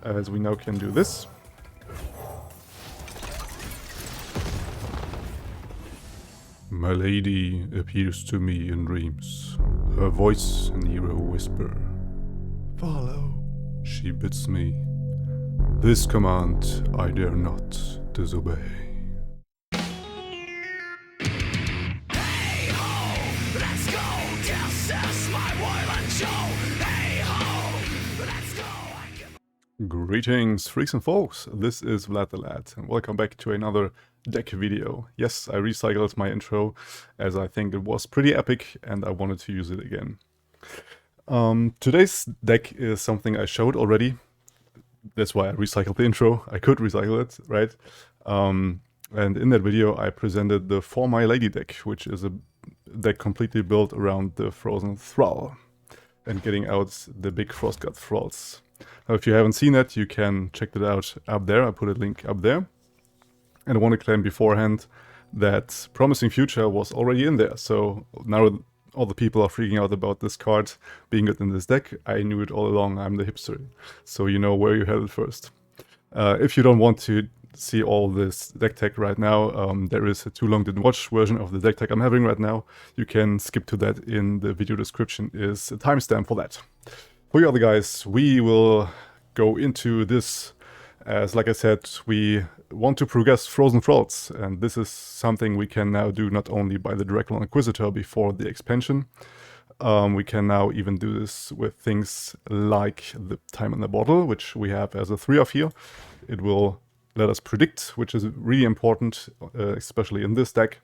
as we now can do this. My lady appears to me in dreams, her voice near a whisper. Follow, she bids me. This command I dare not disobey. Hey ho, let's go, this is my violent show. Hey ho, let's go. Greetings, freaks and folks, this is Vlad the Lad, and welcome back to another deck video. Yes, I recycled my intro, as I think it was pretty epic, and I wanted to use it again. Today's deck is something I showed already. That's why I recycled the intro. I could recycle it, right? And in that video I presented the For My Lady deck, which is a deck completely built around the Frozen Thrall and getting out the big Frostguard Thralls. Now, if you haven't seen that, you can check that out up there. I put a link up there. And I want to claim beforehand that Promising Future was already in there. So now all the people are freaking out about this card being good in this deck. I knew it all along. I'm the hipster. So you know where you're headed first. If you don't want to see all this deck tech right now, there is a Too Long Didn't Watch version of the deck tech I'm having right now. You can skip to that. In the video description is a timestamp for that. For you other guys, we will go into this as, like I said, we want to progress Frozen Thralls, and this is something we can now do not only by the Draklorn Inquisitor before the expansion. We can now even do this with things like the Time in the Bottle, which we have as a 3-off here. It will let us predict, which is really important, especially in this deck,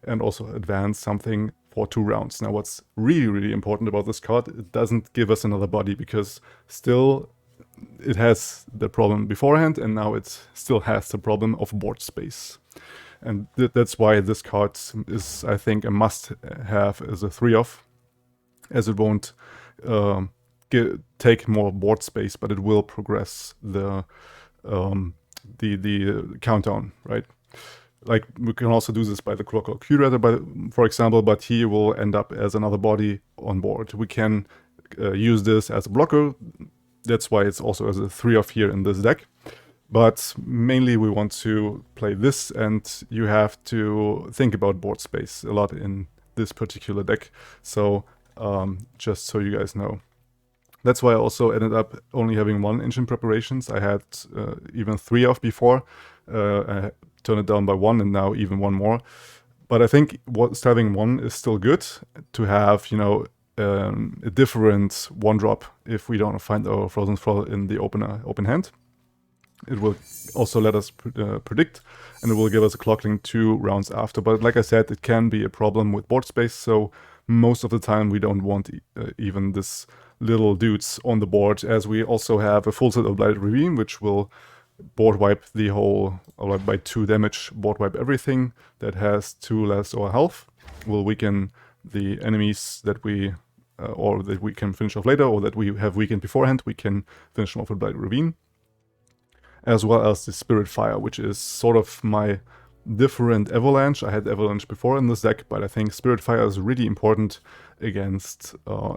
and also advance something for 2 rounds. Now, what's really important about this card, it doesn't give us another body, because still it has the problem beforehand, and now it still has the problem of board space. And that's why this card is, I think, a must-have as a 3-off, as it won't take more board space, but it will progress the countdown, right? Like, we can also do this by the Reiter, for example, but he will end up as another body on board. We can use this as a blocker. That's why it's also as a 3-off here in this deck. But mainly we want to play this, and you have to think about board space a lot in this particular deck. So just so you guys know. That's why I also ended up only having 1 Ancient Preparations. I had even 3-off before. I turned it down by 1, and now even 1 more. But I think having 1 is still good to have, you know, a different 1-drop if we don't find our Frozen Thrall in the open hand. It will also let us predict, and it will give us a clockling 2 rounds after. But like I said, it can be a problem with board space, so most of the time we don't want even this little dudes on the board, as we also have a full set of Blighted Ravine, which will board wipe the whole, or by 2 damage, board wipe everything that has 2 less or health. Will weaken the enemies that we or that we can finish off later, or that we have weakened beforehand. We can finish them off with Blighted Ravine. As well as the Spirit Fire, which is sort of my different Avalanche. I had Avalanche before in this deck, but I think Spirit Fire is really important against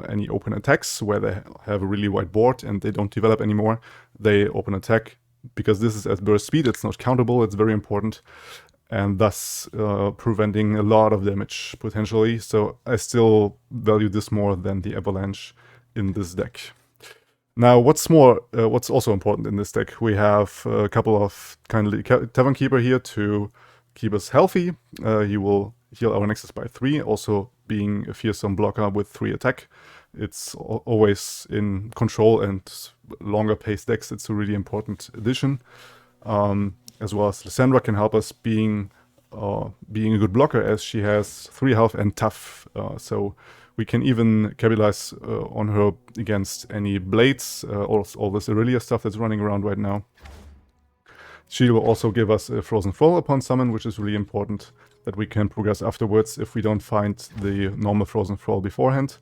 any open attacks where they have a really wide board and they don't develop anymore. They open attack, because this is at burst speed, it's not countable, it's very important, and thus preventing a lot of damage potentially. So I still value this more than the Avalanche in this deck. Now, what's also important in this deck, we have a couple of kindly Tavern Keeper here to keep us healthy. He will heal our Nexus by 3, also being a fearsome blocker with 3 attack. It's always in control and longer paced decks. It's a really important addition. As well as Lissandra can help us being a good blocker, as she has 3 health and tough. So we can even capitalize on her against any blades, all this Aurelia stuff that's running around right now. She will also give us a Frozen Thrall upon summon, which is really important, that we can progress afterwards if we don't find the normal Frozen Thrall beforehand.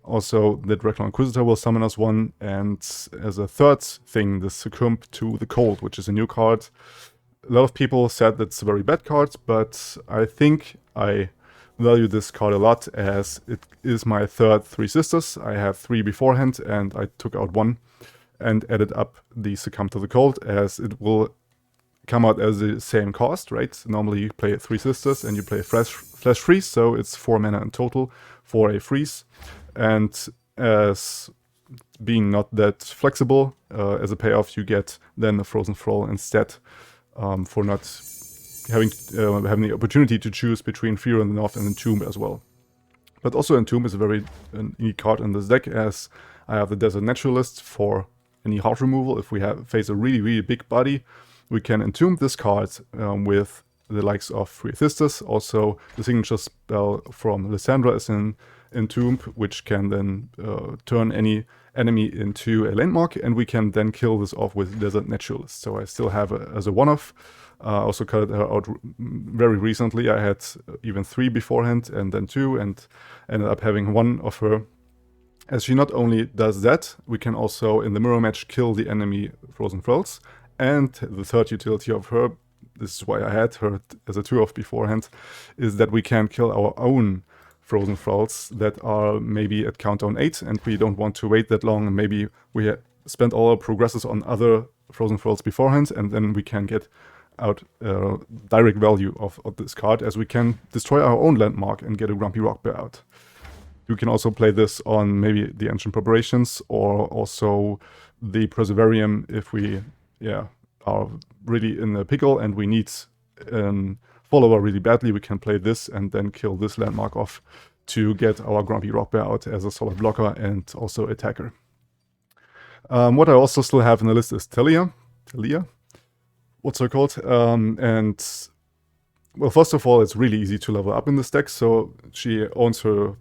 Also, the Draklorn Inquisitor will summon us 1, and as a third thing, the Succumb to the Cold, which is a new card. A lot of people said that's a very bad card, but I think I value this card a lot, as it is my third 3 Sisters. I had 3 beforehand, and I took out 1. and added up the Succumb to the Cold, as it will come out as the same cost, right? Normally you play 3 Sisters and you play Flash Freeze, so it's 4 mana in total for a freeze. And as being not that flexible, as a payoff, you get then a Frozen Thrall instead, for not having the opportunity to choose between Fear in the North and Entomb as well. But also Entomb is a very unique card in this deck, as I have the Desert Naturalist for any heart removal. If we face a really big body, we can Entomb this card with the likes of 3 Sisters. Also, the signature spell from Lissandra is in Entomb, which can then turn any enemy into a landmark, and we can then kill this off with Desert Naturalist. So I still have it as a one-off. Also cut her out very recently. I had even 3 beforehand, and then 2, and ended up having 1 of her. As she not only does that, we can also, in the mirror match, kill the enemy Frozen Thralls. And the third utility of her, this is why I had her as a 2-off beforehand, is that we can kill our own Frozen Thralls that are maybe at countdown 8, and we don't want to wait that long. Maybe we spend all our progresses on other Frozen Thralls beforehand, and then we can get out direct value of this card, as we can destroy our own landmark and get a Grumpy Rock Bear out. You can also play this on maybe the Ancient Preparations, or also the Preservarium if we are really in a pickle and we need a follower really badly. We can play this and then kill this landmark off to get our Grumpy Rock Bear out as a solid blocker and also attacker. What I also still have in the list is Taliyah, what's her called? And well, first of all, it's really easy to level up in this deck, so she owns her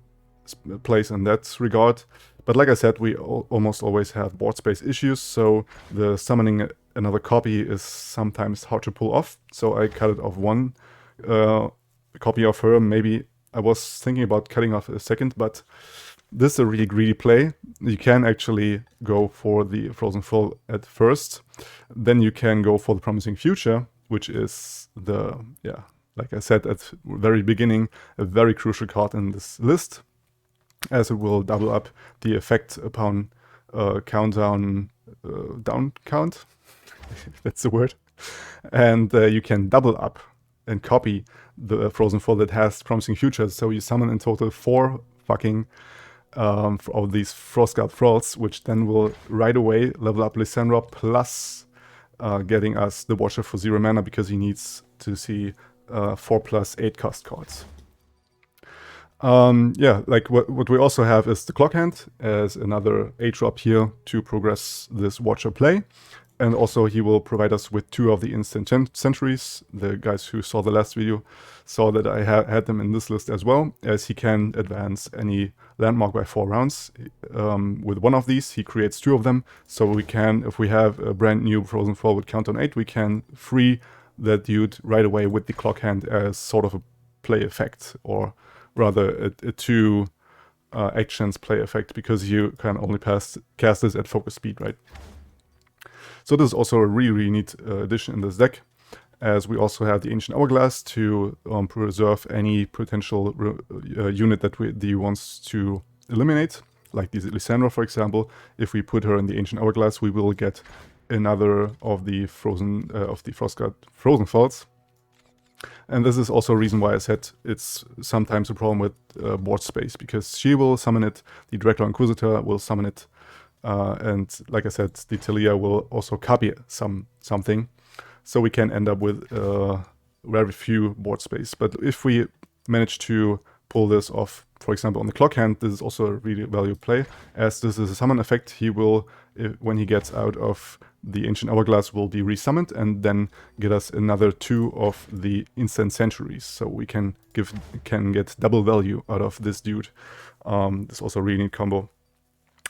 place in that regard. But like I said, we almost always have board space issues, so the summoning another copy is sometimes hard to pull off. So I cut it off 1 copy of her. Maybe I was thinking about cutting off a second, but this is a really greedy play. You can actually go for the Frozen Thrall at first. Then you can go for the Promising Future, which is the, like I said at the very beginning, a very crucial card in this list, as it will double up the effect upon countdown, down count, that's the word. And you can double up and copy the Frozen Thrall that has Promising Future. So you summon in total 4 fucking of these Frostguard Thralls, which then will right away level up Lissandra, plus getting us the Watcher for 0 mana, because he needs to see 4+8 cost cards. Like what we also have is the Clock Hand as another 8-drop here to progress this Watcher play. And also he will provide us with 2 of the Instant Sentries. The guys who saw the last video saw that I had them in this list as well, as he can advance any landmark by 4 rounds. With 1 of these, he creates 2 of them. So we can, if we have a brand new Frozen Thrall with countdown 8, we can free that dude right away with the Clock Hand as sort of a play effect, or rather a 2 actions play effect, because you can only cast this at focus speed, right? So this is also a really neat addition in this deck, as we also have the Ancient Hourglass to preserve any potential unit that the wants to eliminate, like this Lissandra, for example. If we put her in the Ancient Hourglass, we will get another of the Frostguard Frozen Thralls. And this is also a reason why I said it's sometimes a problem with board space, because she will summon it, the Draklorn Inquisitor will summon it, and like I said, the Taliyah will also copy something, so we can end up with very few board space. But if we manage to pull this off, for example, on the Clock Hand, this is also a really valuable play, as this is a summon effect. He will, when he gets out of the Ancient Hourglass, will be resummoned and then get us another 2 of the Instant Sentries, so we can get double value out of this dude. This is also a really neat combo.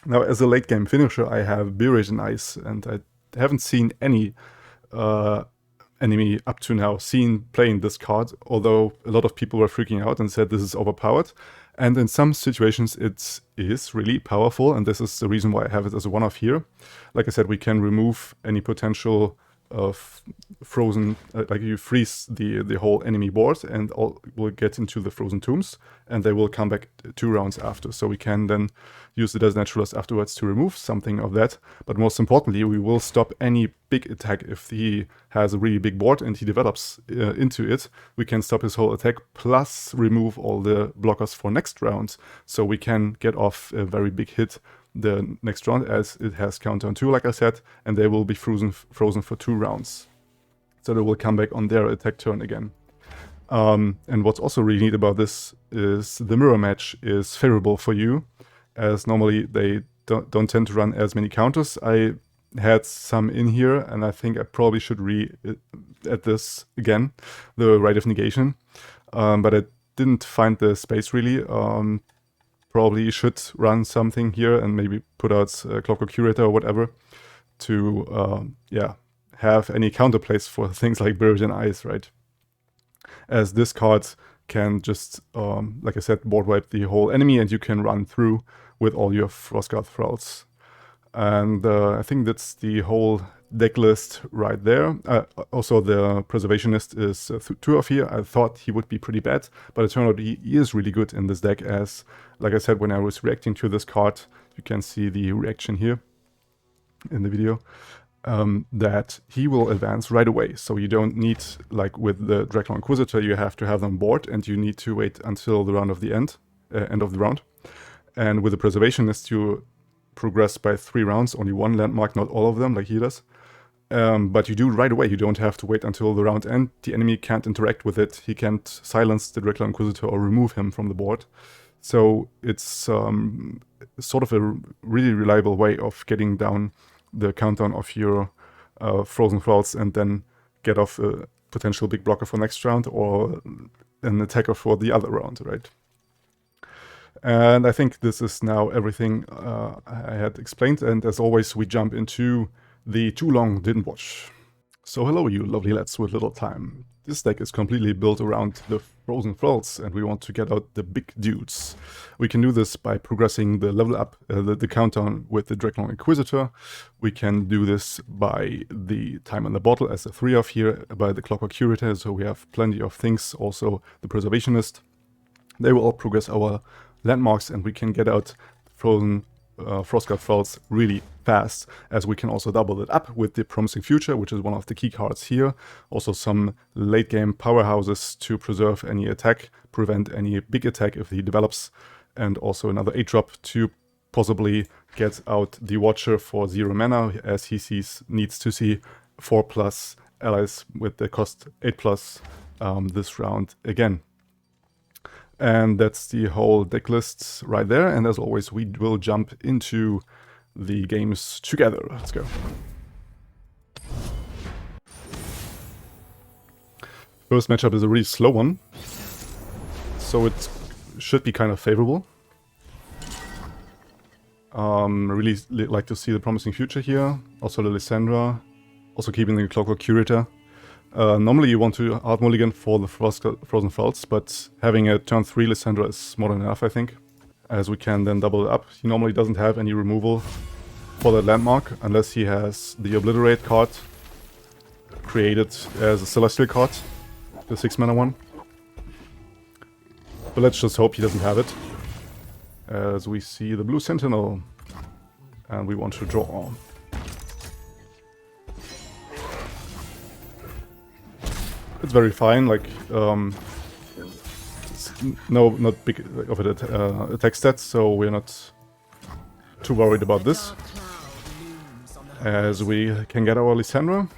Now, as a late game finisher, I have Beerage and Ice, and I haven't seen any enemy up to now playing this card, although a lot of people were freaking out and said this is overpowered. And in some situations it is really powerful, and this is the reason why I have it as a one-off here. Like I said, we can remove any potential frozen, like you freeze the whole enemy board, and all will get into the frozen tombs, and they will come back 2 rounds after. So we can then use it as naturalist afterwards to remove something of that. But most importantly, we will stop any big attack. If he has a really big board and he develops into it, we can stop his whole attack, plus remove all the blockers for next round. So we can get off a very big hit the next round, as it has countdown 2, like I said, and they will be frozen for 2 rounds. So they will come back on their attack turn again. And what's also really neat about this is the mirror match is favorable for you, as normally they don't tend to run as many counters. I had some in here, and I think I probably should add this again, the Rite of Negation, but I didn't find the space really. Probably should run something here and maybe put out Clockwork Curator or whatever to have any counterplays for things like Buried in Ice, right? As this card can just, like I said, board wipe the whole enemy, and you can run through with all your Frostguard Thralls. And I think that's the whole deck list right there. Also, the Preservationist is 2 of here. I thought he would be pretty bad, but it turned out he is really good in this deck, as, like I said, when I was reacting to this card, you can see the reaction here in the video, that he will advance right away. So you don't need, like with the Draklorn Inquisitor, you have to have them board, and you need to wait until the round of the end of the round. And with the Preservationist, you progress by 3 rounds, only 1 landmark, not all of them, like he does. But you do right away. You don't have to wait until the round end. The enemy can't interact with it. He can't silence the Draklorn Inquisitor or remove him from the board. So it's sort of a really reliable way of getting down the countdown of your Frozen Thralls, and then get off a potential big blocker for next round, or an attacker for the other round, right? And I think this is now everything I had explained, and as always, we jump into the Too Long Didn't Watch. So hello, you lovely lads with little time. This deck is completely built around the Frozen Thralls, and we want to get out the big dudes. We can do this by progressing the level up, the countdown with the Draklorn Inquisitor. We can do this by the Time in the Bottle, as the 3 of here, by the Clockwork Curator, so we have plenty of things, also the Preservationist. They will all progress our landmarks, and we can get out frozen Frostguard Thralls really fast, as we can also double it up with the Promising Future, which is one of the key cards here. Also some late game powerhouses to preserve any attack, prevent any big attack if he develops, and also another 8-drop to possibly get out the Watcher for 0 mana, as he needs to see 4+ allies with the cost 8+ this round again. And that's the whole deck list right there. And as always, we will jump into the games together. Let's go. First matchup is a really slow one, so it should be kind of favorable. Really like to see the Promising Future here. Also the Lissandra. Also keeping the Clockwork Curator. Normally you want to hard mulligan for the Frozen Thralls, but having a turn 3 Lissandra is more than enough, I think, as we can then double it up. He normally doesn't have any removal for that landmark, unless he has the Obliterate card created as a Celestial card, the 6 mana one. But let's just hope he doesn't have it, as we see the Blue Sentinel, and we want to draw. It's very fine, like, not big of an attack stats, so we're not too worried about this. As we can get our Lissandra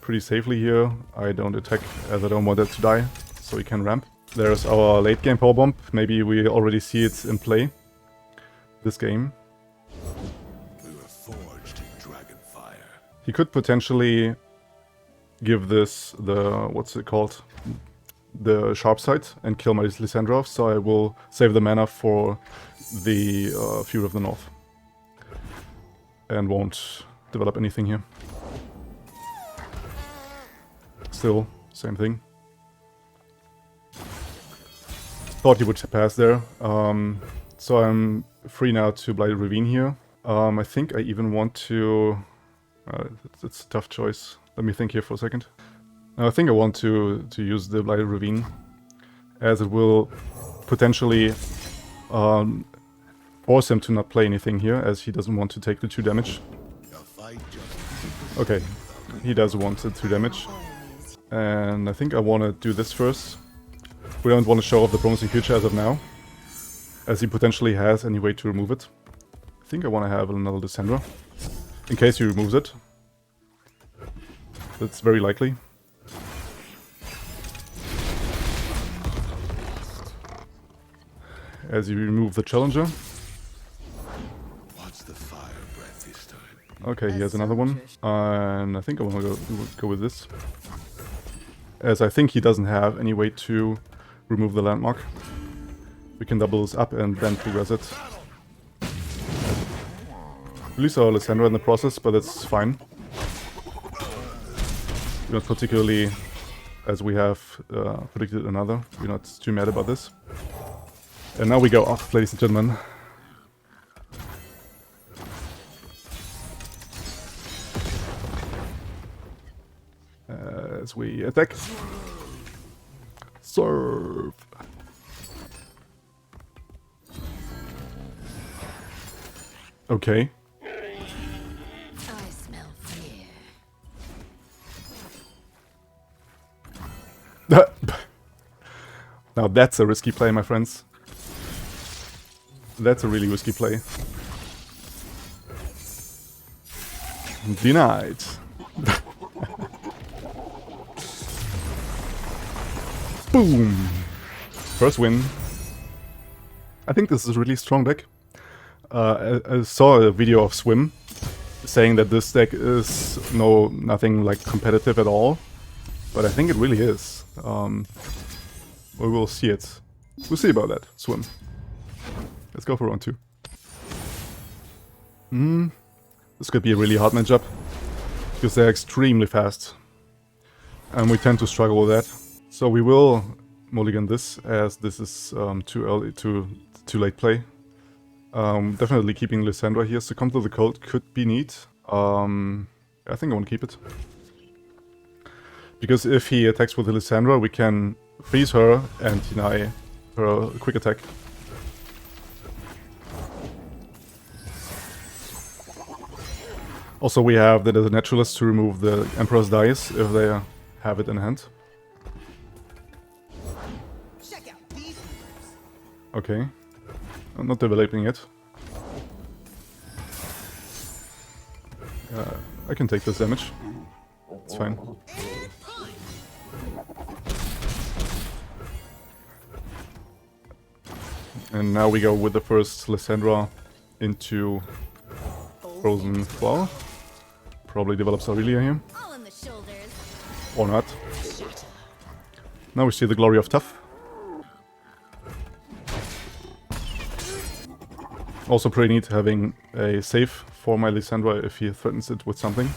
pretty safely here. I don't attack, as I don't want it to die, so we can ramp. There's our late game power bomb. Maybe we already see it in play this game. We were forged in Dragonfire. He could potentially give this the, what's it called, the sharp sight, and kill my Lissandra off, so I will save the mana for the Fury of the North. And won't develop anything here. Still, same thing. Thought he would pass there. So I'm free now to Blighted Ravine here. I think I even want to... it's a tough choice. Let me think here for a second. I think I want to use the Blighted Ravine, as it will potentially force him to not play anything here, as he doesn't want to take the 2 damage. Okay, he does want the 2 damage. And I think I want to do this first. We don't want to show off the promising future as of now, as he potentially has any way to remove it. I think I want to have another Lissandra, in case he removes it. That's very likely. As you remove the Challenger. What's the fire breath this time? Okay, he has another one. And I think I want to go with this, as I think he doesn't have any way to remove the landmark. We can double this up and then progress it. Release our Lissandra in the process, but that's fine. Not particularly, as we have predicted another. We're not too mad about this. And now we go off, ladies and gentlemen. As we attack. Serve. Okay. I smell fear. Now that's a risky play, my friends. That's a really risky play. Denied. Boom! First win. I think this is a really strong deck. I saw a video of Swim saying that this deck is nothing like competitive at all, but I think it really is. We will see it. We'll see about that. Swim. Let's go for round 2. This could be a really hard matchup, because they're extremely fast, and we tend to struggle with that. So we will mulligan this, as this is too early, too late play. Definitely keeping Lissandra here. Succumb to the Cold could be neat. I think I want to keep it, because if he attacks with the Lissandra, we can freeze her and deny her a quick attack. Also, we have the Naturalist to remove the Emperor's Dice if they have it in hand. Okay. I'm not developing it. I can take this damage. It's fine. And now we go with the first Lissandra into Frozen Thrall. Probably develops Aurelia here. Or not. Now we see the glory of Tough. Also pretty neat having a save for my Lissandra if he threatens it with something.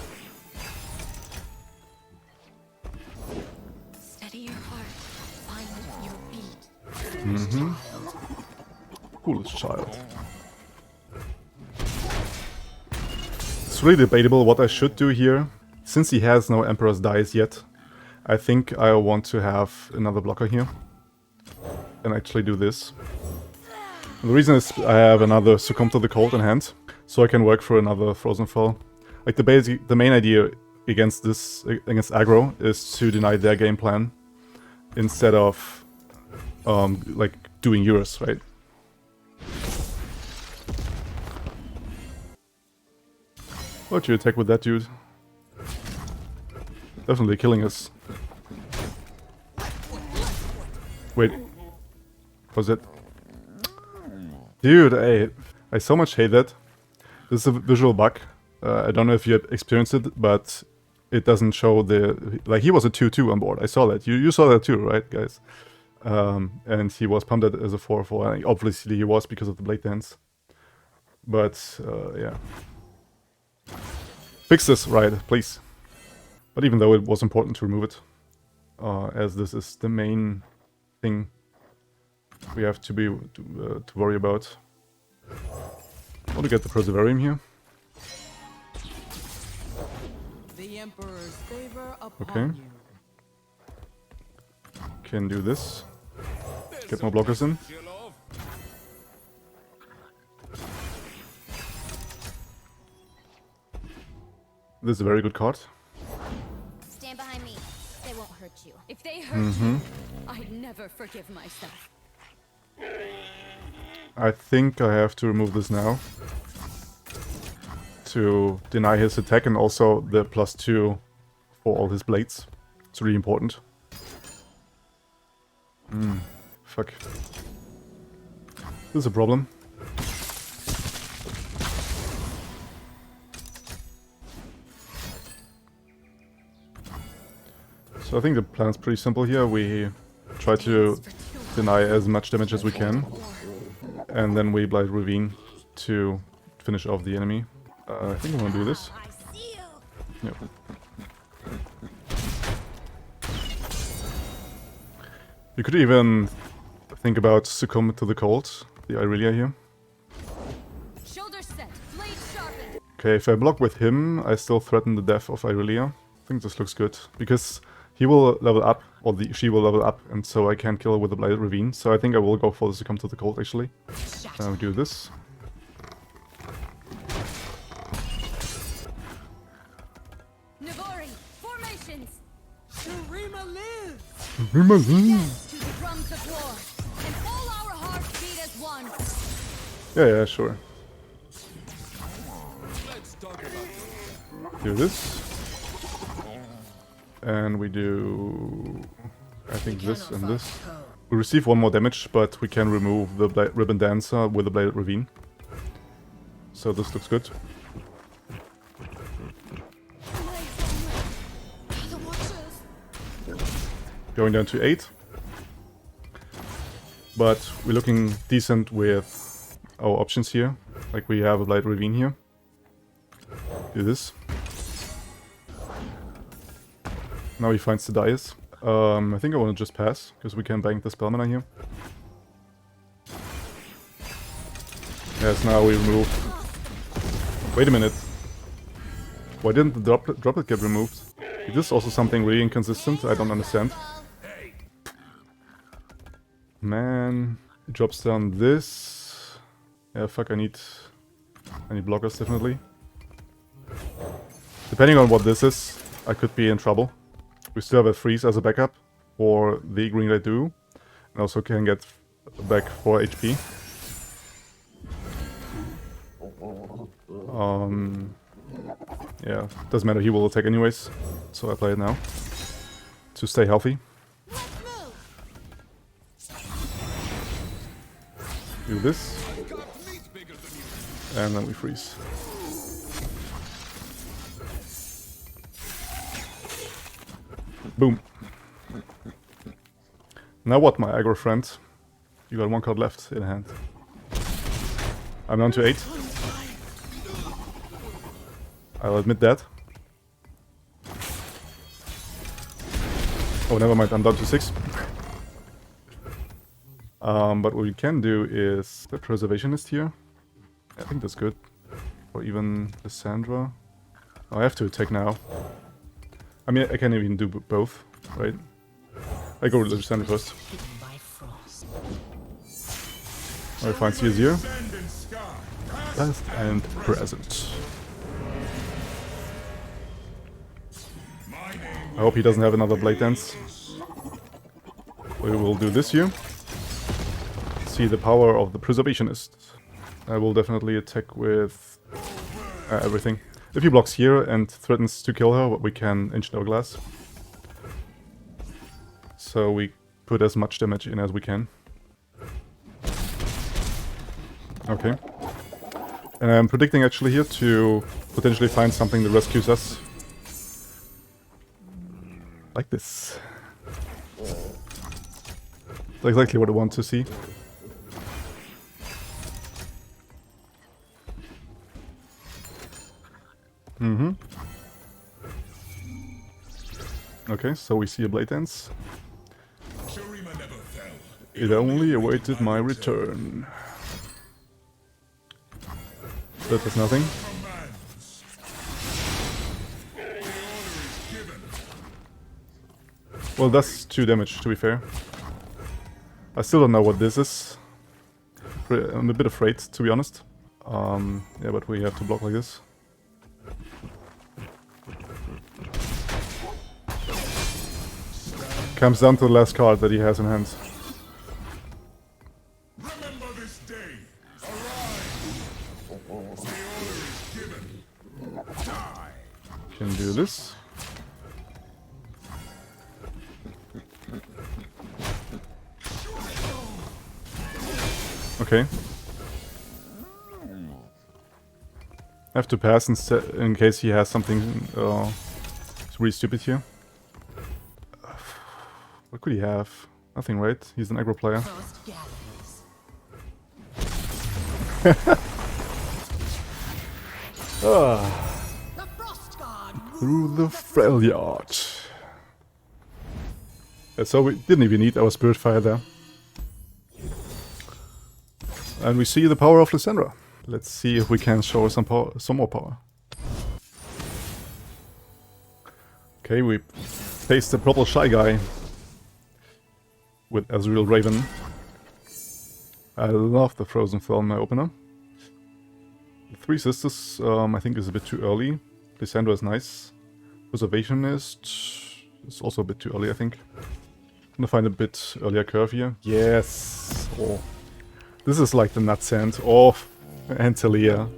Steady your heart, find your beat. Foolish child. It's really debatable what I should do here. Since he has no Emperor's Dice yet, I think I want to have another blocker here. And actually do this. And the reason is I have another Succumb to the Cold in hand, so I can work for another Frozen Fall. Like the main idea against aggro is to deny their game plan instead of like doing yours, right? Why'd you attack with that dude? Definitely killing us. Wait. Was it? Dude, I so much hate that. This is a visual bug. I don't know if you have experienced it, but it doesn't show the... Like, he was a 2-2 on board. I saw that. You saw that too, right, guys? And he was pumped as a 4-4. Obviously, he was because of the Blade Dance. But, yeah. Fix this, right, please. But even though it was important to remove it, as this is the main thing we have to worry about. I want to get the Preservationist here. The Emperor's favor upon Okay. you. Can do this. Get more blockers in. This is a very good card. Stand behind me. They won't hurt you. If they hurt you, I'd never forgive myself. I think I have to remove this now to deny his attack and also the +2 for all his blades. It's really important. Fuck. This is a problem. So I think the plan is pretty simple here. We try to deny as much damage as we can. And then we Blight Ravine to finish off the enemy. I think I'm gonna do this. I see you. Yep. You could even think about succumb to the cold, the Irelia here. Shoulders set, blade sharpened. Okay, if I block with him, I still threaten the death of Irelia. I think this looks good, because he will level up, or she will level up, and so I can't kill her with the Blighted Ravine. So I think I will go for the succumb to the cold, actually. Now we do this. Navori, formations. Shurima lives. Yes! To the drums of war, and all our hearts beat as one. Yeah, sure. Do this. And we do... I think this and this. We receive 1 more damage, but we can remove the Ribbon Dancer with the Bladed Ravine. So this looks good. The watchers. Going down to 8. But we're looking decent with our options here. Like we have a Bladed Ravine here. Do this. Now he finds the dice. I think I want to just pass, because we can bank the spell mana here. Yes, now we remove... Wait a minute. Why didn't the droplet get removed? Is this also something really inconsistent? I don't understand. Man, it drops down this. Yeah, fuck, I need blockers, definitely. Depending on what this is, I could be in trouble. We still have a freeze as a backup for the green light do, and also can get back 4 HP. Yeah, doesn't matter, he will attack anyways, so I play it now to stay healthy. Do this, and then we freeze. Boom. Now what, my aggro friend? You got 1 card left in hand. I'm down to 8. I'll admit that. Oh, never mind, I'm down to 6. But what we can do is the Preservationist here. I think that's good. Or even Lissandra. Oh, I have to attack now. I mean, I can even do both, right? I go with Lissandra first. Alright, fine, see you here. Past and present. I hope he doesn't have another Blade Dance. We will do this here. See the power of the Preservationist. I will definitely attack with everything. If he blocks here and threatens to kill her, we can Ancient Hourglass. So we put as much damage in as we can. Okay. And I'm predicting actually here to potentially find something that rescues us. Like this. That's exactly what I want to see. Okay, so we see a Blade Dance. Shurima never fell. It only awaited my return. That was nothing. Well, that's 2 damage, to be fair. I still don't know what this is. I'm a bit afraid, to be honest. Yeah, but we have to block like this. Comes down to the last card that he has in hand. Remember this day. Arise. The order is given. Die. Can do this. Okay. I have to pass in case he has something really stupid here. What could he have? Nothing, right? He's an aggro player. The Frostguard. Through the Freljord. So we didn't even need our Spirit Fire there. And we see the power of Lissandra. Let's see if we can show some power, some more power. Okay, we faced the purple shy guy with Azrael Raven. I love the Frozen Thrall in my opener. The 3 Sisters, I think is a bit too early. Lissandra is nice. Preservationist is also a bit too early, I think. I'm gonna find a bit earlier curve here. Yes! Oh. This is like the nut sand. Oh, and Taliyah.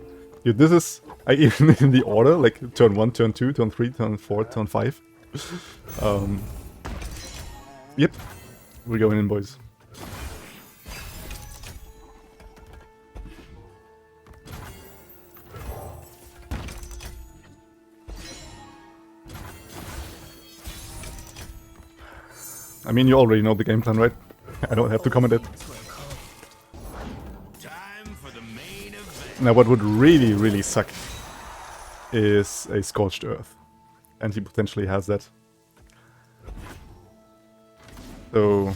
Dude, this is... I even in the order, like turn 1, turn 2, turn 3, turn 4, turn 5. Yep. We're going in, boys. I mean, you already know the game plan, right? I don't have to comment it. Now, what would really, really suck is a Scorched Earth. And he potentially has that. So...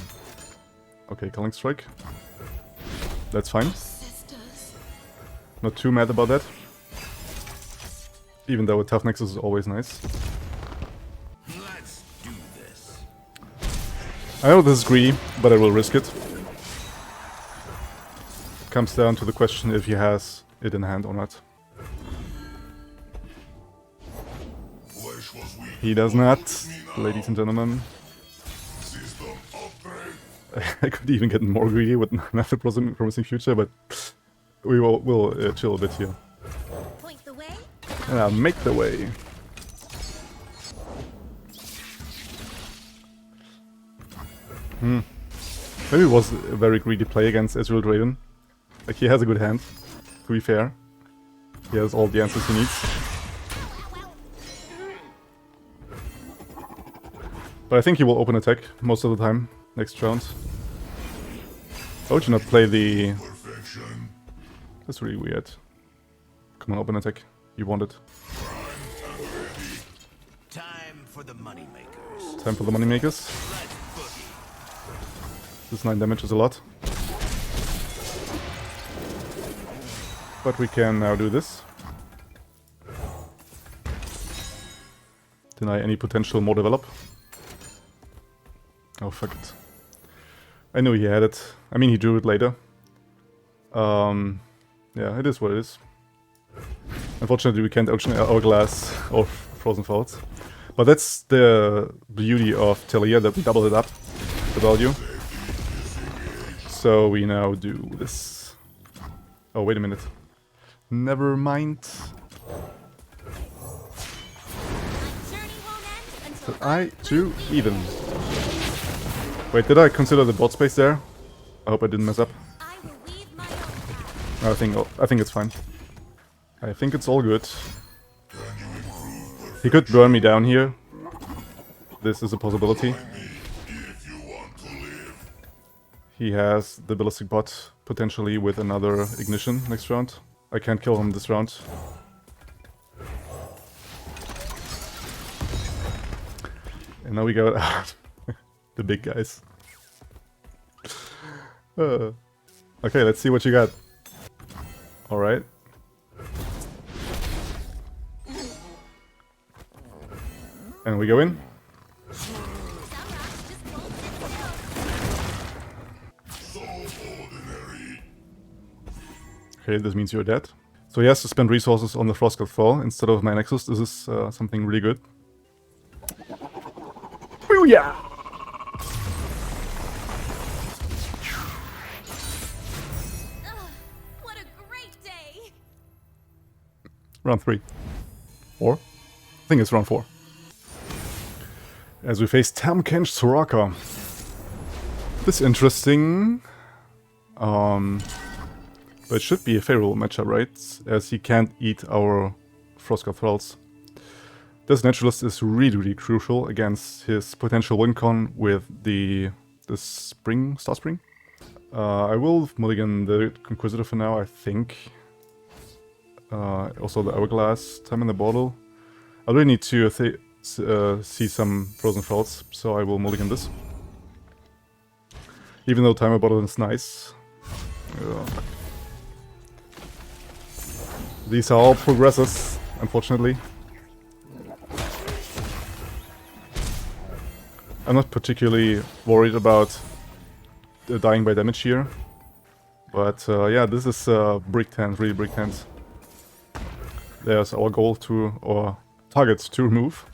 Okay, Culling Strike. That's fine. Not too mad about that. Even though a Tough Nexus is always nice. Let's do this. I know this is greedy, but I will risk it. Comes down to the question if he has it in hand or not. He does not, ladies and gentlemen. I could even get more greedy with another promising future, but we'll chill a bit here. Point the way. And I'll make the way. Maybe it was a very greedy play against Azrael Raven. Like, he has a good hand, to be fair. He has all the answers he needs. But I think he will open attack most of the time, next round. Why would you not play the... That's really weird. Come on, open attack. You want it. Time for the moneymakers. Time for the moneymakers. This 9 damage is a lot. But we can now do this. Deny any potential more develop. Oh, fuck it. I knew he had it. I mean, he drew it later. Yeah, it is what it is. Unfortunately, we can't Ocean Hourglass or Frozen Falls. But that's the beauty of Taliyah, that we doubled it up, the value. So we now do this. Oh, wait a minute. Never mind. So I do even. Wait, did I consider the bot space there? I hope I didn't mess up. I think it's fine. I think it's all good. He could burn me down here. This is a possibility. He has the ballistic bot potentially with another ignition next round. I can't kill him this round. And now we got out the big guys. Okay, let's see what you got. Alright. And we go in. Okay, this means you're dead. So he has to spend resources on the Frostguard Thrall instead of my Nexus. This is something really good. Booyah! What a great day! Round 3. 4? I think it's round 4. As we face Tamkench Soraka. This is interesting. But it should be a favorable matchup, right? As he can't eat our Frostguard Thralls. This Naturalist is really crucial against his potential win con with the Star Spring. I will mulligan the Inquisitor for now, I think. Also the Hourglass, Time in the Bottle. I really need to see some Frozen Thralls, so I will mulligan this. Even though Time in the Bottle is nice. These are all progresses, unfortunately. I'm not particularly worried about dying by damage here. But yeah, this is bricked hands, really bricked hands. There's our goal to, or target to remove.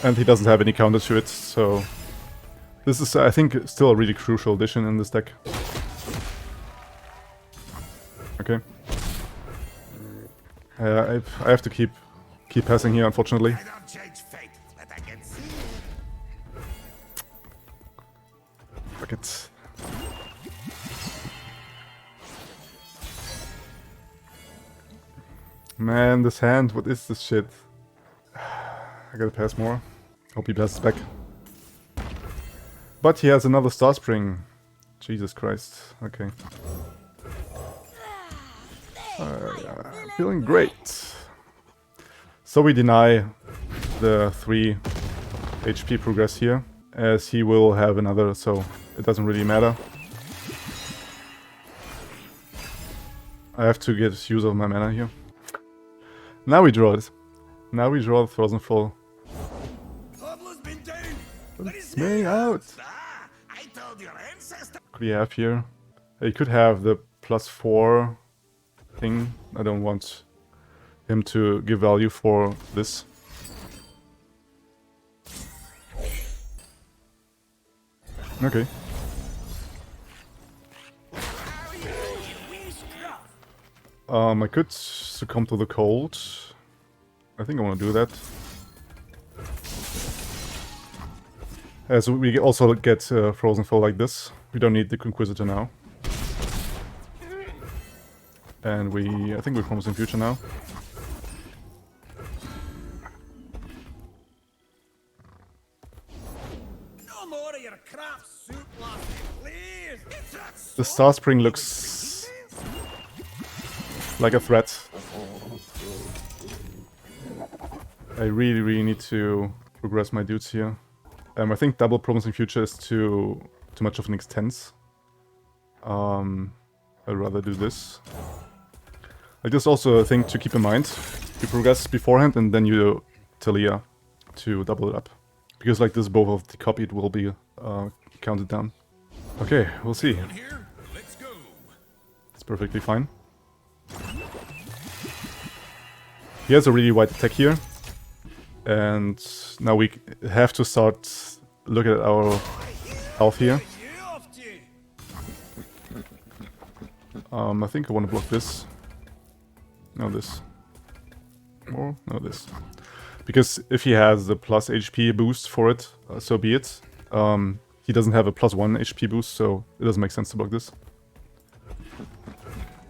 And he doesn't have any counter to it, so... This is, I think, still a really crucial addition in this deck. Okay. I have to keep passing here, unfortunately. I don't change fate, but I can see Fuck it. Man, this hand, what is this shit? I gotta pass more. Hope he passes back. But he has another Star Spring. Jesus Christ. Okay. Feeling great. So we deny the 3 HP progress here, as he will have another, so it doesn't really matter. I have to get use of my mana here. Now we draw it. Now we draw the Frozen Thrall. Pablo's been down, but he's May out! Ah, I told your ancestor. What do we have here? You could have the +4 thing. I don't want him to give value for this. Okay. I could succumb to the cold. I think I want to do that. As we also get Frozen Thrall like this. We don't need the Inquisitor now. And I think we're promising future now. No more of your crap soup, lassie, please. The Star Spring looks like a threat. I really need to progress my dudes here. I think double promising future is too much of an extense. I'd rather do this. Like, there's also a thing to keep in mind. You progress beforehand and then you Taliyah to double it up. Because like this, both of the copied will be counted down. Okay, we'll see. Here, let's go. It's perfectly fine. He has a really wide attack here. And now we have to start looking at our health here. I think I want to block this. No, this. Or no, this. Because if he has the plus HP boost for it, so be it. He doesn't have a +1 HP boost, so it doesn't make sense to block this.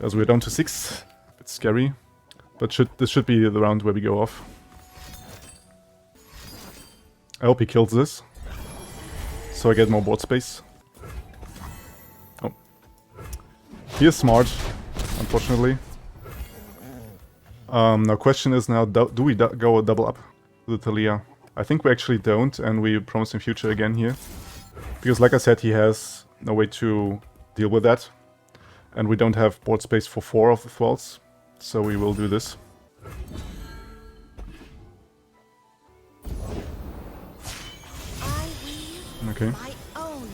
As we're down to 6. It's scary. But this should be the round where we go off. I hope he kills this. So I get more board space. Oh. He is smart, unfortunately. Now question is now, do we go a double up with the Taliyah? I think we actually don't, and we promise in future again here. Because like I said, he has no way to deal with that. And we don't have board space for 4 of the Thralls. So we will do this. Okay. My own.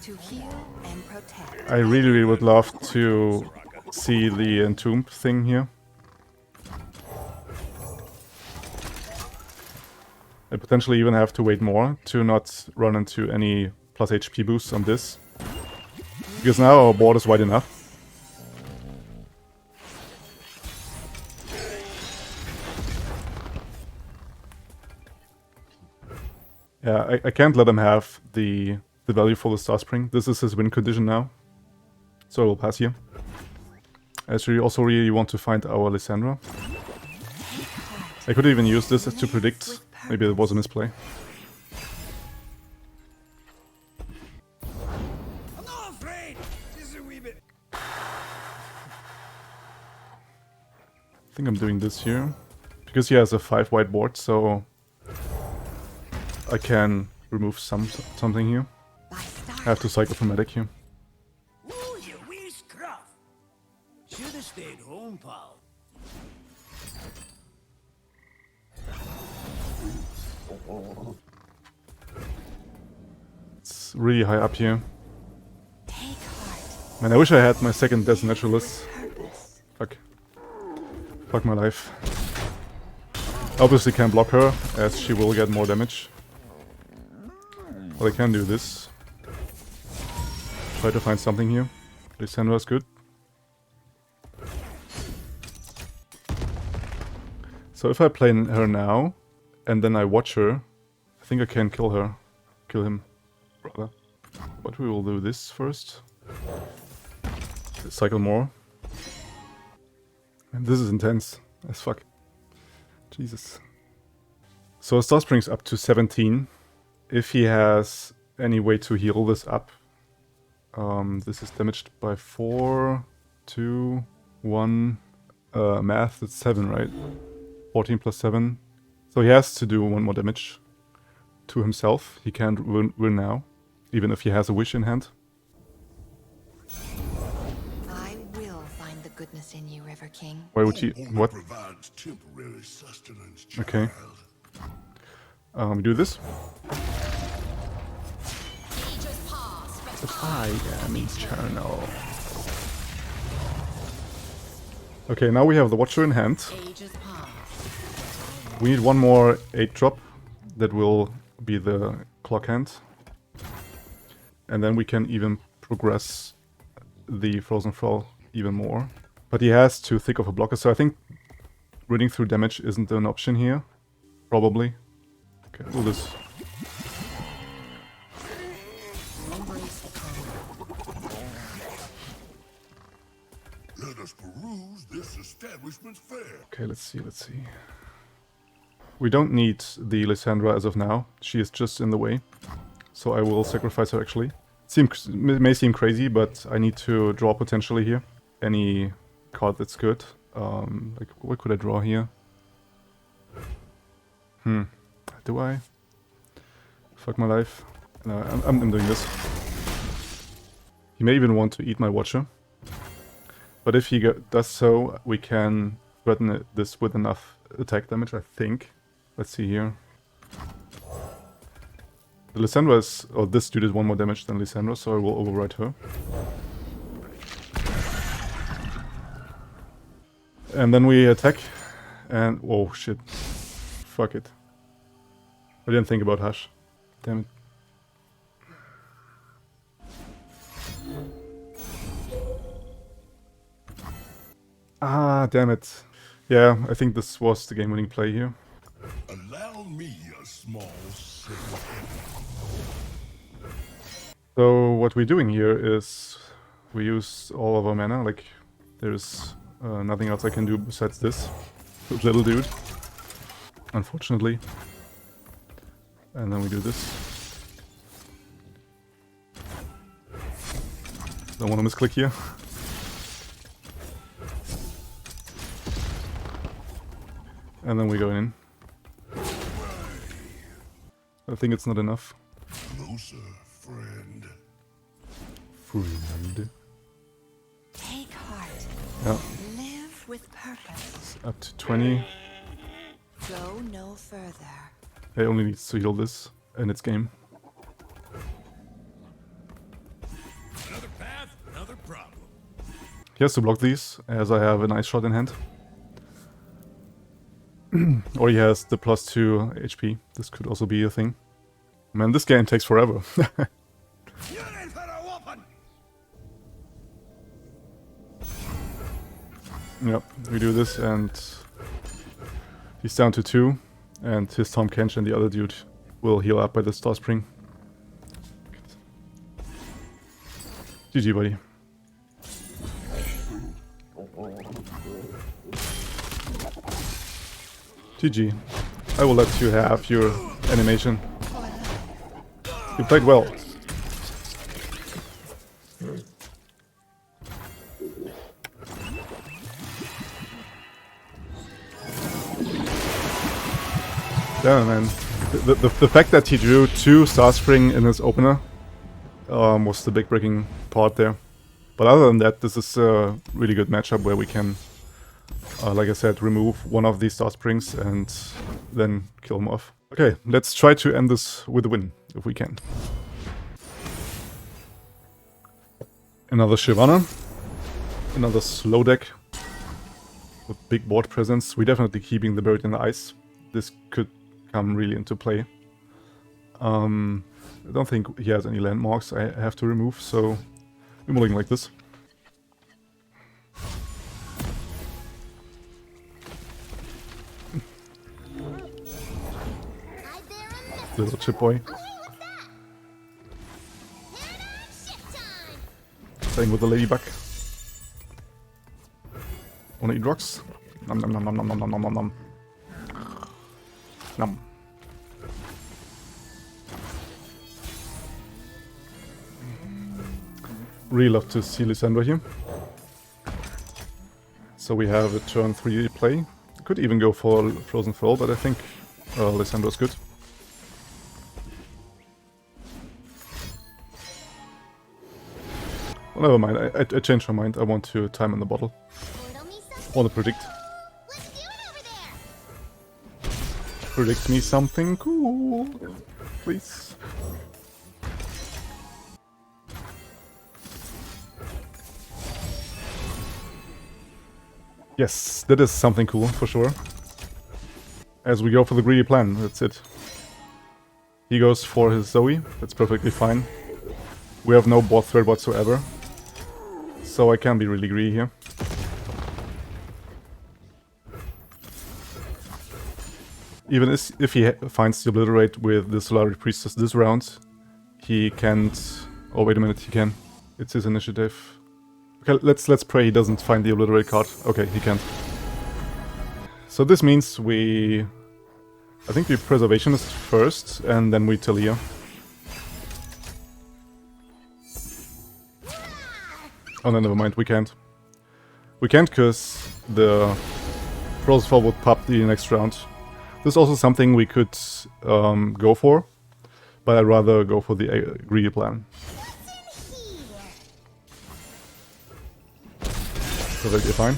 To heal and protect. I really would love to see the entomb thing here. I potentially even have to wait more to not run into any plus HP boosts on this. Because now our board is wide enough. Yeah, I can't let him have the value for the Star Spring. This is his win condition now. So we'll pass here. I actually also really want to find our Lissandra. I could even use this to predict. Maybe it was a misplay. I'm not afraid. Just a wee bit. I think I'm doing this here. Because he has a 5 white board, so I can remove something here. I have to cycle for medic here. Ooh, you wee scruff. Should have stayed home, pal. It's really high up here. Take heart. Man, I wish I had my second Death Naturalist. Purpose. Fuck. Fuck my life. Obviously can't block her, as she will get more damage. But I can do this. Try to find something here. Lissandra is good. So if I play her now, and then I watch her, I think I can kill her. Kill him, rather. But we will do this first. Cycle more. And this is intense as fuck. Jesus. So Star Spring's up to 17. If he has any way to heal this up. This is damaged by 4, 2, 1. Math, it's 7, right? 14 plus 7. So he has to do 1 more damage to himself. He can't win now, even if he has a wish in hand. I will find the goodness in you, River King. Why would he? What? Provides temporary sustenance, child. Okay. We do this. Ages past, but I am eternal. Okay, now we have the Watcher in hand. ages past. We need 1 more 8-drop. That will be the clock hand. And then we can even progress the Frozen Thrall even more. But he has too thick of a blocker, so I think reading through damage isn't an option here. Probably. Okay, do this. Embrace the calm. Let us peruse this establishment's fare. Okay, let's see. We don't need the Lissandra as of now. She is just in the way. So I will sacrifice her actually. May seem crazy, but I need to draw potentially here. Any card that's good. Like, what could I draw here? Do I? Fuck my life. No, I'm doing this. He may even want to eat my Watcher. But if he does so, we can threaten this with enough attack damage, I think. Let's see here. The Lissandra is... Oh, this dude is 1 more damage than Lissandra, so I will override her. And then we attack. And... Oh, shit. Fuck it. I didn't think about Hush. Damn it. Ah, damn it. Yeah, I think this was the game-winning play here. Allow me a small sip. So what we're doing here is we use all of our mana, like there's nothing else I can do besides this little dude, unfortunately. And then we do this. Don't want to misclick here. And then we go in. I think it's not enough. Closer, friend. Friend. Take heart. Yeah, Live with purpose. up to 20. Go no further. It only needs to heal this, and it's game. He has to block these, as I have a nice shot in hand. Or he has the +2 HP. This could also be a thing. Man, this game takes forever. Yep, we do this and he's down to 2. And his Tom Kench and the other dude will heal up by the Star Spring. GG, buddy. GG. I will let you have your animation. You played well. Yeah, man. The fact that he drew 2 Star Spring in his opener was the big breaking part there. But other than that, this is a really good matchup where we can, like I said, remove one of these Star Springs and then kill him off. Okay, let's try to end this with a win, if we can. Another Shyvana. Another slow deck. With big board presence. We're definitely keeping the Buried in the Ice. This could come really into play. I don't think he has any landmarks I have to remove, so we're looking like this. Little chip boy. Playing with the ladybug. Wanna eat rocks? Nom nom nom nom nom nom nom nom nom. Nom. Really love to see Lissandra here. So we have a turn 3 play. Could even go for Frozen Thrall, but I think Lissandra's good. Well, never mind. I changed my mind. I want to time in the bottle. Want to predict. Predict me something cool, please. Yes, that is something cool, for sure. As we go for the greedy plan, that's it. He goes for his Zoe, that's perfectly fine. We have no bot threat whatsoever. So I can be really greedy here. Even if he finds the Obliterate with the Solari Priestess this round, he can't... Oh, wait a minute, he can. It's his initiative. Okay, let's pray he doesn't find the Obliterate card. Okay, he can't. So this means we... I think we Preservationist first, and then we Taliyah. Oh no, never mind, we can't. We can't because the Frozen Thrall would pop the next round. This is also something we could go for, but I'd rather go for the greedy plan. Perfectly fine.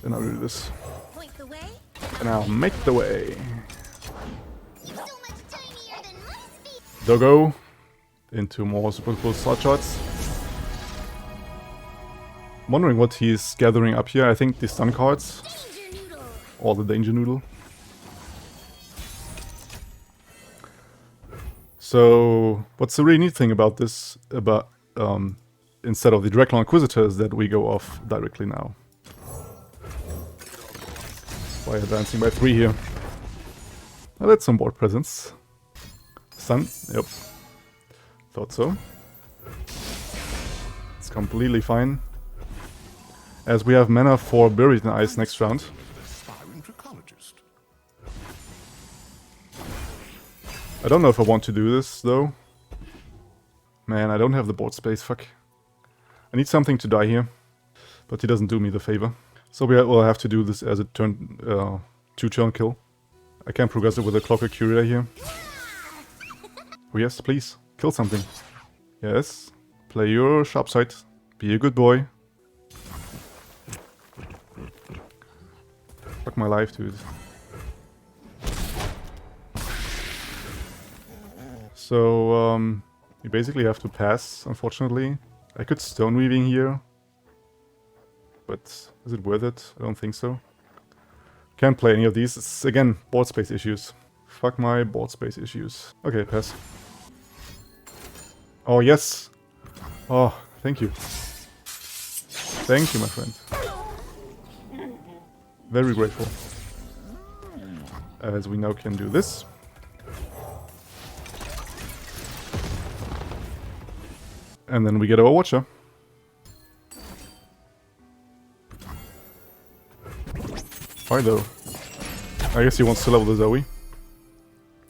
Then I'll do this. And I'll make the way. Doggo. Into more super cool slot shots. I'm wondering what he's gathering up here. I think the stun cards. Or the Danger Noodle. So, what's the really neat thing about this, instead of the Draklorn Inquisitor, is that we go off directly now. By advancing by 3 here. Well, that's some board presence. Stun, yep. Thought so. It's completely fine. As we have mana for Buried in Ice next round. I don't know if I want to do this, though. Man, I don't have the board space, fuck. I need something to die here. But he doesn't do me the favor. So we will have to do this as a turn, 2-turn kill. I can progress it with a Clocker Curator here. Oh yes, please. Kill something. Yes. Play your sharp side. Be a good boy. Fuck my life, dude. So, you basically have to pass, unfortunately. I could Stone Weaving here. But is it worth it? I don't think so. Can't play any of these. It's, again, board space issues. Fuck my board space issues. Okay, pass. Oh, yes! Oh, thank you. Thank you, my friend. Very grateful. As we now can do this. And then we get our Watcher. Why though? I guess he wants to level the Zoe. He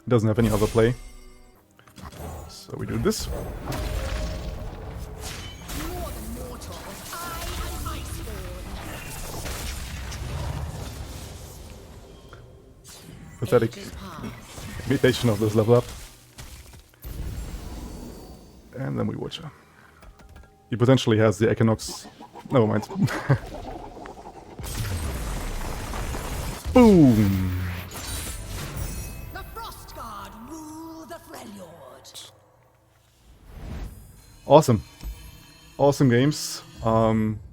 doesn't have any other play. So we do this. Pathetic imitation of this level up. And then we Watcher. He potentially has the Equinox. Never mind. Boom! The Frostguard rule the Freljord. Awesome. Awesome games.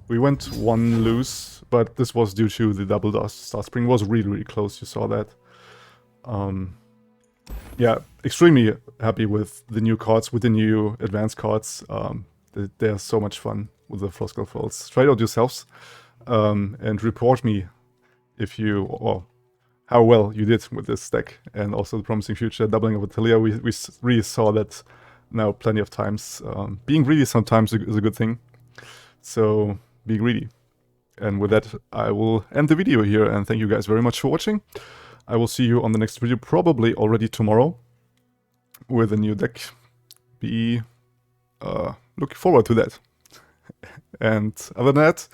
We went one lose, but this was due to the double dust. Star Spring was really, really close, you saw that. Yeah, extremely happy with the new cards, with the new advanced cards. They're so much fun with the Frostguard Thralls. Try it out yourselves, and report me if you, or how well you did with this deck, and also the promising future doubling of Taliyah. We really saw that now plenty of times. Being greedy sometimes is a good thing, so be greedy. And with that, I will end the video here, and thank you guys very much for watching. I will see you on the next video, probably already tomorrow, with a new deck. Be looking forward to that. And other than that,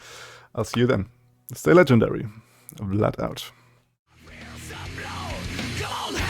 I'll see you then. Stay legendary. Vlad out. Come on,